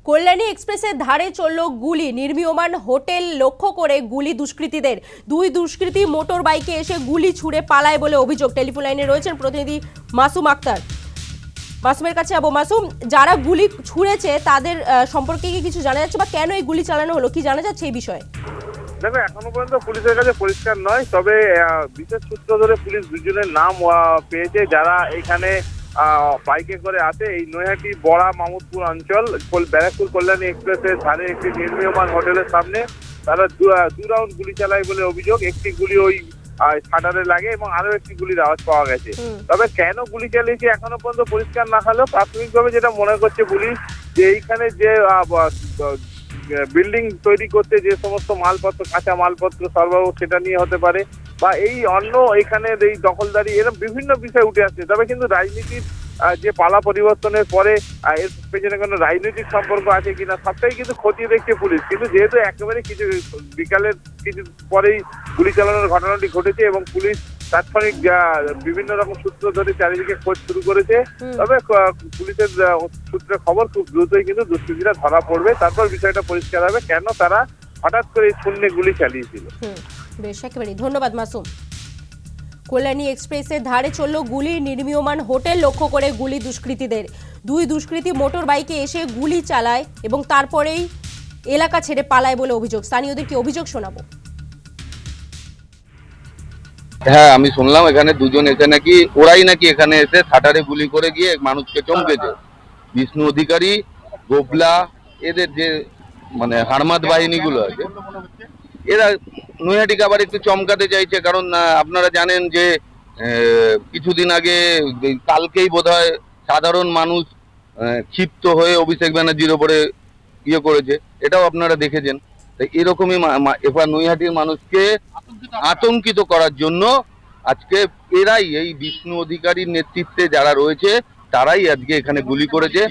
কল্যাণী এক্সপ্রেসের ধারে চলল গুলি, নির্মীয়মান হোটেল লক্ষ্য করে গুলি দুষ্কৃতীদের। দুই দুষ্কৃতী মোটর বাইকে এসে গুলি ছুড়ে পালায় বলে অভিযোগ। টেলিফোন লাইনে রয়েছেন প্রতিনিধি মাসুম আক্তার। মাসুমের কাছে যাবো। মাসুম, যারা গুলি ছুড়েছে তাদের সম্পর্কে কি কিছু জানা যাচ্ছে বা কেন এই গুলি চালানো হলো, কি জানা যাচ্ছে এই বিষয়ে? দেখো, এখনো পর্যন্ত পুলিশের কাছে পরিষ্কার নয়, তবে বিশেষ সূত্র ধরে পুলিশ দুজনের নাম পেয়েছে যারা এখানে বাইকে করে আসে। এই নৈহাটি বড়া মামুদপুর অঞ্চল ব্যারাকপুর কল্যাণী এক্সপ্রেসের ধারে একটি নির্মীয়মান হোটেলের সামনে তারা দু রাউন্ড গুলি চালায় বলে অভিযোগ। একটি গুলি ওই শাটারে লাগে এবং আরো একটি গুলির আওয়াজ পাওয়া গেছে। তবে কেন গুলি চালিয়েছে এখনো পর্যন্ত পরিষ্কার না হলেও প্রাথমিকভাবে যেটা মনে করছে পুলিশ, যে এইখানে যে বিল্ডিং তৈরি করতে যে সমস্ত মালপত্র, কাঁচা মালপত্র সরবরাহ, সেটা নিয়ে হতে পারে, বা এই অন্য এখানে এই দখলদারি, এরকম বিভিন্ন বিষয় উঠে আসছে। তবে কিন্তু রাজনীতির যে পালা পরিবর্তনের পরে এর পেছনে কোনো রাজনৈতিক সম্পর্ক আছে কিনা সবটাই কিন্তু খতিয়ে দেখছে পুলিশ। কিন্তু যেহেতু একেবারে কিছু বিকালের কিছু পরেই গুলি চালানোর ঘটনাটি ঘটেছে এবং পুলিশ তাৎক্ষণিক বিভিন্ন রকম সূত্র ধরে চারিদিকে খোঁজ শুরু করেছে, তবে পুলিশের সূত্রে খবর খুব দ্রুতই কিন্তু দুষ্কৃতীরা ধরা পড়বে। তারপর বিষয়টা পরিষ্কার হবে কেন তারা হঠাৎ করে শূন্যে গুলি চালিয়েছিল। বেশ, একেবারেই ধন্যবাদ মাসুম। কল্যাণী এক্সপ্রেসের ধারে চলল গুলি, নির্মীয়মান হোটেল লক্ষ্য করে গুলি দুষ্কৃতীদের। দুই দুষ্কৃতী মোটর বাইকে এসে গুলি চালায় এবং তারপরেই এলাকা ছেড়ে পালায় বলে অভিযোগ। স্থানীয়দের কি অভিযোগ শোনাবো। হ্যাঁ, আমি শুনলাম এখানে দুজন এসে নাকি ওরাই নাকি এখানে এসে থাটারে গুলি করে গিয়ে মানুষকে চমকেছে। বিষ্ণু অধিকারী, গোবলা, এদের যে মানে হারমাদ বাহিনীগুলো আছে, এরা নৈহাটিকে আবার একটু চমকাতে চাইছে। কারণ আপনারা জানেন যে কিছুদিন আগে, কালকেই বোধহয় সাধারণ মানুষ ক্ষিপ্ত হয়ে অভিষেক ব্যানার্জির ওপরে ইয়ে করেছে, এটাও আপনারা দেখেছেন। তাই এরকমই এবার নৈহাটির মানুষকে আতঙ্কিত করার জন্য আজকে এরাই, এই বিষ্ণু অধিকারীর নেতৃত্বে যারা রয়েছে তারাই আজকে এখানে গুলি করেছে।